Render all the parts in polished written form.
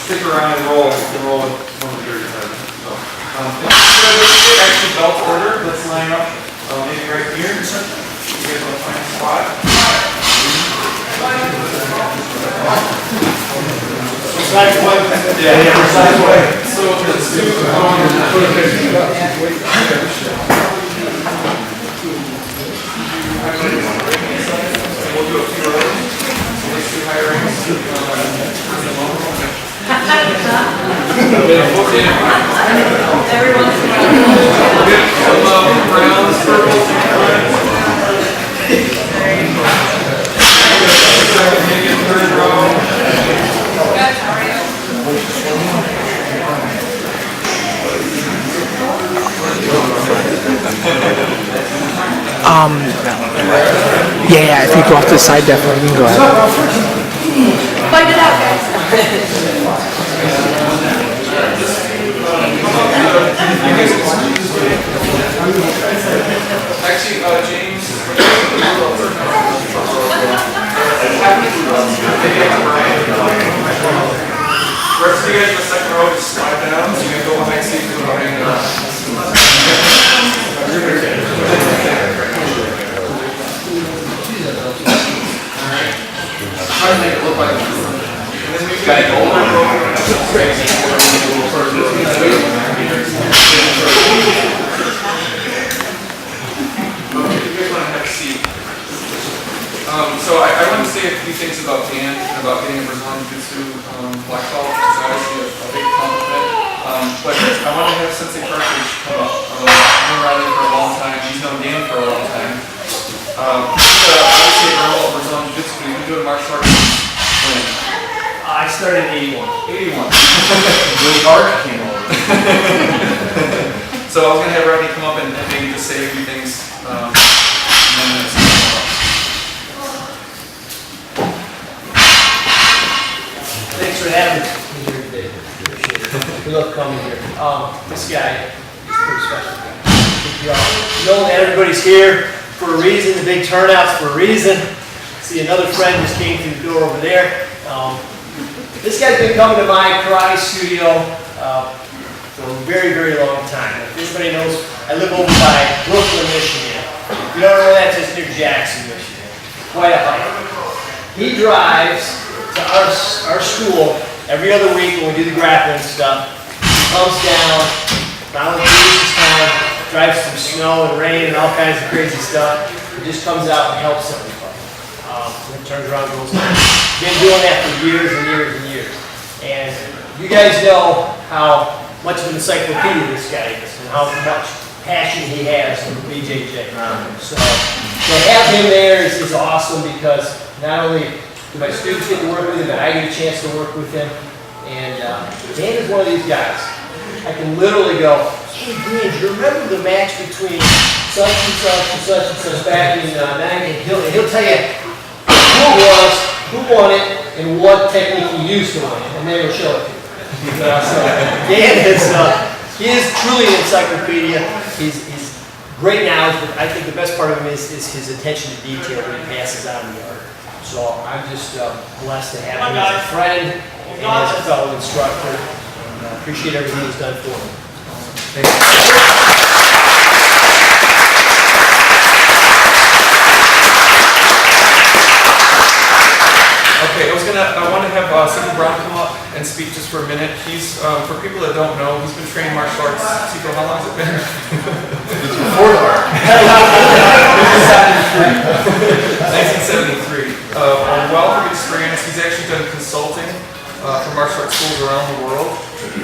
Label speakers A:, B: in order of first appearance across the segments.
A: stick around and roll with one of the third department. So, actually belt order. Let's line up maybe right here. You guys want to find a spot?
B: Size way.
A: Yeah, size way. So let's do we'll do a few of those. So let's do higher ranks.
C: Everyone's
A: browns, purples, third row.
D: Yeah, if you go off to the side, definitely you can go ahead.
C: Fight it out, guys.
A: Actually, James. Rest of you guys in the second row just slide down, so you can go behind Steve and go behind Try to make it look like and then we've got an older so I want to say a few things about Dan and about getting a Brazilian Jiu-Jitsu black belt, which is obviously a big compliment. But I want to have Sensei Cartridge come up. I've been around him for a long time. He's known Dan for a long time. He's obviously a girl of Brazilian Jiu-Jitsu, but he's been doing martial arts when?
B: I started in 81.
A: 81. When the art came over. So I was going to have Rodney come up and maybe just say a few things. And then it's
B: Thanks for having me here today. Appreciate it. We love coming here. This guy is pretty special guy. You know that everybody's here for a reason, the big turnouts for a reason. See, another friend just came through the door over there. This guy's been coming to my karate studio for a very, very long time. If anybody knows, I live over by Brooklyn, Michigan. If you don't know that, just near Jackson, Michigan. Quite a hike. He drives to our school every other week when we do the grappling stuff. He comes down, not only this time, drives through snow and rain and all kinds of crazy stuff. He just comes out and helps everybody. And then turns around and goes home. Been doing that for years and years and years. And you guys know how much of an encyclopedia this guy is and how much passion he has for BJJ. So to have him there is awesome because not only do my students get to work with him, but I get a chance to work with him. And Dan is one of these guys. I can literally go, hey Dan, do you remember the match between such and such and such and such back in 90? He'll tell you who it was, who won it, and what technique he used to win it, and then he'll show it to you. So Dan he is truly an encyclopedia. He's great knowledge, but I think the best part of him is his attention to detail when he passes on the art. So I'm just blessed to have him as a friend and as a fellow instructor. And appreciate everything he's done for me. Thank you.
A: Okay, I want to have Sidney Brown come up and speak just for a minute. He's, for people that don't know, he's been training martial arts. Tico, how long has it been? Before the art. 1973. A wealth of experience. He's actually done consulting for martial arts schools around the world.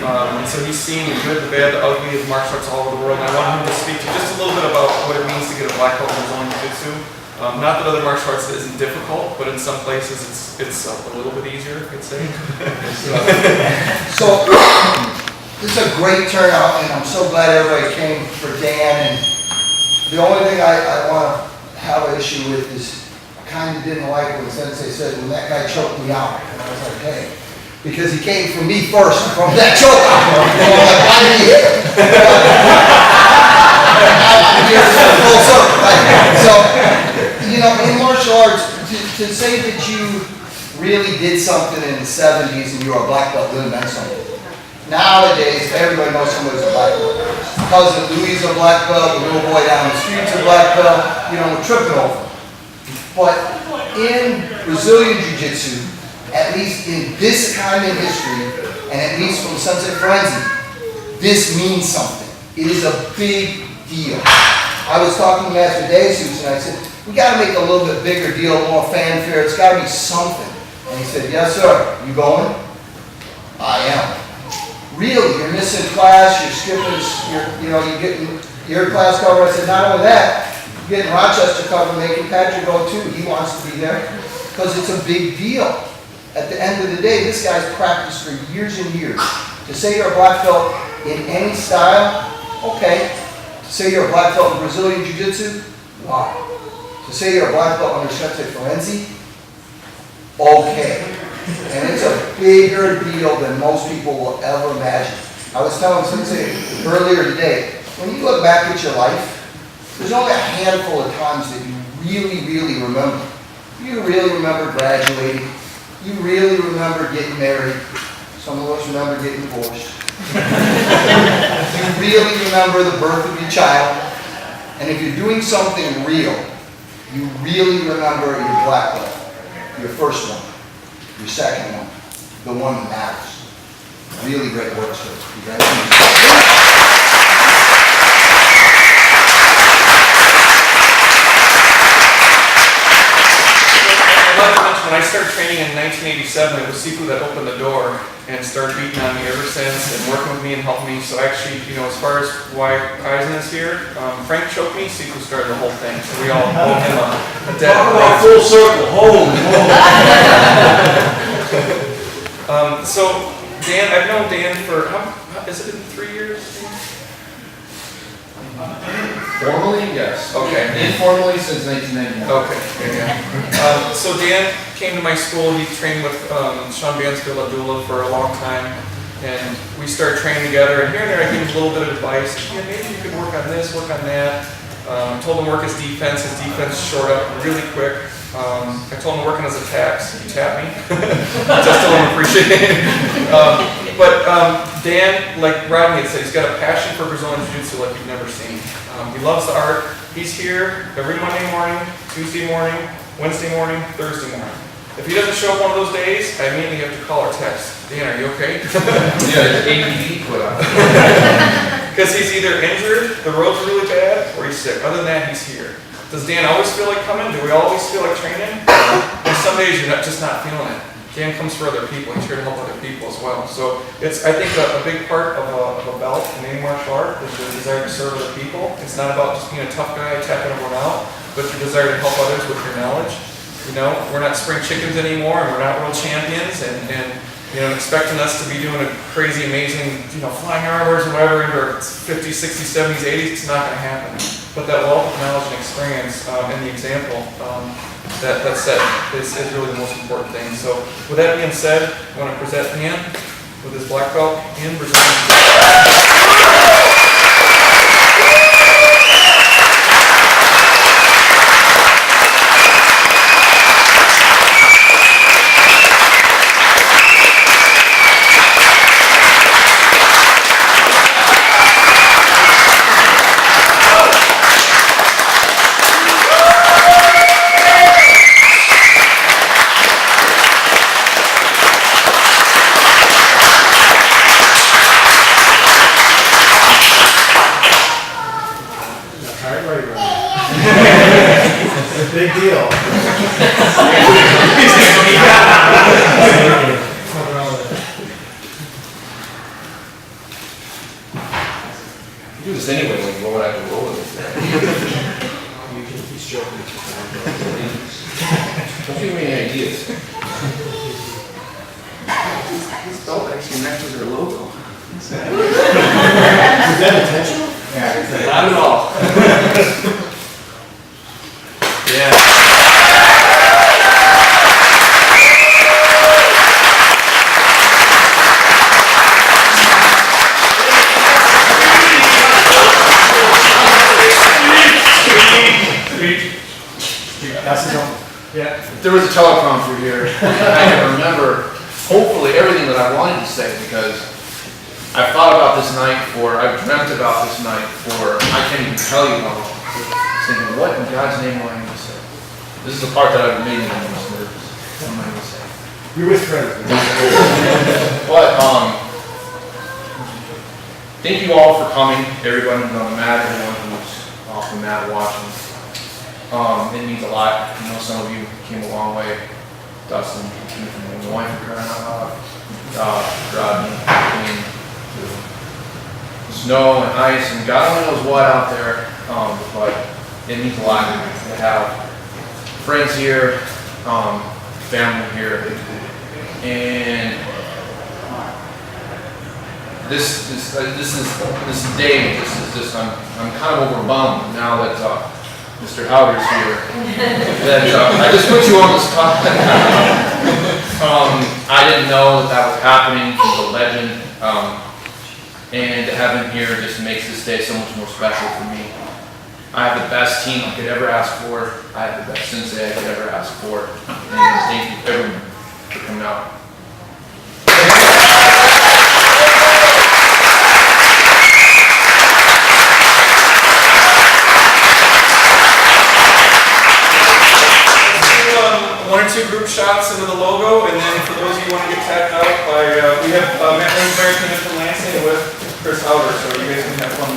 A: And so he's seen the good, the bad, the ugly of martial arts all over the world. And I want him to speak to just a little bit about what it means to get a black belt in Brazilian Jiu-Jitsu. Not that other martial arts isn't difficult, but in some places it's a little bit easier, I'd say.
E: So, this is a great turnout, and I'm so glad everybody came for Dan. And the only thing I want to have an issue with is I kind of didn't like when Sensei said, when that guy choked me out. And I was like, hey, because he came from me first, from that choke out. And I'm like, why did he hit him? Full circle, right? So, you know, in martial arts, to say that you really did something in the 70s and you were a black belt, really meant something. Nowadays, everybody knows somebody's a black belt. Cousin Louis is a black belt, the little boy down the street's a black belt, you know, we're tripping over. But in Brazilian Jiu-Jitsu, at least in this kind of history, and at least from Sensei Frenzy, this means something. It is a big deal. I was talking to Master Jesus and I said, we gotta make a little bit bigger deal, more fanfare, it's gotta be something. And he said, yes sir, you going? I am. Really, you're missing class, you're skipping, you're getting your class covered. I said, not only that, you're getting Rochester covered, making Patrick go too. He wants to be there because it's a big deal. At the end of the day, this guy's practiced for years and years. To say you're a black belt in any style, okay. To say you're a black belt in Brazilian Jiu-Jitsu, wow. To say you're a black belt under Sensei Frenzy, okay. And it's a bigger deal than most people will ever imagine. I was telling Sensei earlier today, when you look back at your life, there's only a handful of times that you really, really remember. You really remember graduating. You really remember getting married. Some of us remember getting divorced. You really remember the birth of your child. And if you're doing something real, you really remember your black belt, your first one. Your second one, the one that matters. Really great work, sir. Congratulations.
A: When I started training in 1987, it was Sifu that opened the door and started beating on me ever since and working with me and helping me. So actually, you know, as far as why Kaizen is here, Frank choked me, Sifu started the whole thing. So we all owe him a debt.
B: Talk about full circle, home.
A: So Dan, I've known Dan for, has it been 3 years?
F: Formally, yes.
A: Okay.
F: Informally, since 1999.
A: Okay, yeah. So Dan came to my school, he trained with Sean Bansfield Abdullah for a long time, and we started training together, and here and there I gave him a little bit of advice. Yeah, maybe you could work on this, work on that. Told him to work his defense shored up really quick. I told him to work on his attacks, he tapped me. Just still don't appreciate it. But Dan, like Rodney had said, he's got a passion for Brazilian Jiu-Jitsu like you've never seen. He loves the art. He's here every Monday morning, Tuesday morning, Wednesday morning, Thursday morning. If he doesn't show up one of those days, I immediately have to call or text. Dan, are you okay?
F: Yeah, it's ADD put on.
A: Because he's either injured, the road's really bad, or he's sick. Other than that, he's here. Does Dan always feel like coming? Do we always feel like training? And some days you're just not feeling it. Dan comes for other people. He's here to help other people as well. So it's, I think, a big part of a belt in any martial art is the desire to serve other people. It's not about just being a tough guy tapping everyone out, but your desire to help others with your knowledge. You know, we're not spring chickens anymore, and we're not world champions, and you know, expecting us to be doing a crazy, amazing, you know, flying armors and whatever into 50s, 60s, 70s, 80s. It's not going to happen. But that wealth of knowledge and experience and the example that's set is really the most important thing. So with that being said, I want to present Dan with his black belt in Brazilian.
B: Big deal.
F: You do this anyway when you roll out the roll with it.
B: He's joking.
F: Don't give me any ideas.
A: This belt actually matches our logo.
B: Was that intentional?
A: Not at all. Yeah.
B: That's his own. Yeah.
F: there was a teleprompter here. I can remember hopefully everything that I wanted to say because I've thought about this night I've dreamt about this night I can't even tell you how long. Thinking, what in God's name am I going to say? This is the part that I've made me the most nervous. What am I going to say?
B: You're with friends.
F: But, thank you all for coming, everyone who's on the mat, everyone who's off the mat watching. It means a lot. I know some of you came a long way. Dustin, and the wife for crying out loud. Rodney, I mean, snow and ice and God only knows what out there. But it means a lot to have friends here, family here, and this day, I'm kind of overwhelmed now that Mr. Howard's here. That I just put you on the spot. I didn't know that was happening. He's a legend, and to have him here just makes this day so much more special for me. I have the best team I could ever ask for. I have the best sensei I could ever ask for. And thank you everyone for coming out.
A: One or two group shots into the logo, and then for those of you who want to get tapped out by, we have Matt Lansbury coming from Lansing with Chris Howard, so you guys can have fun.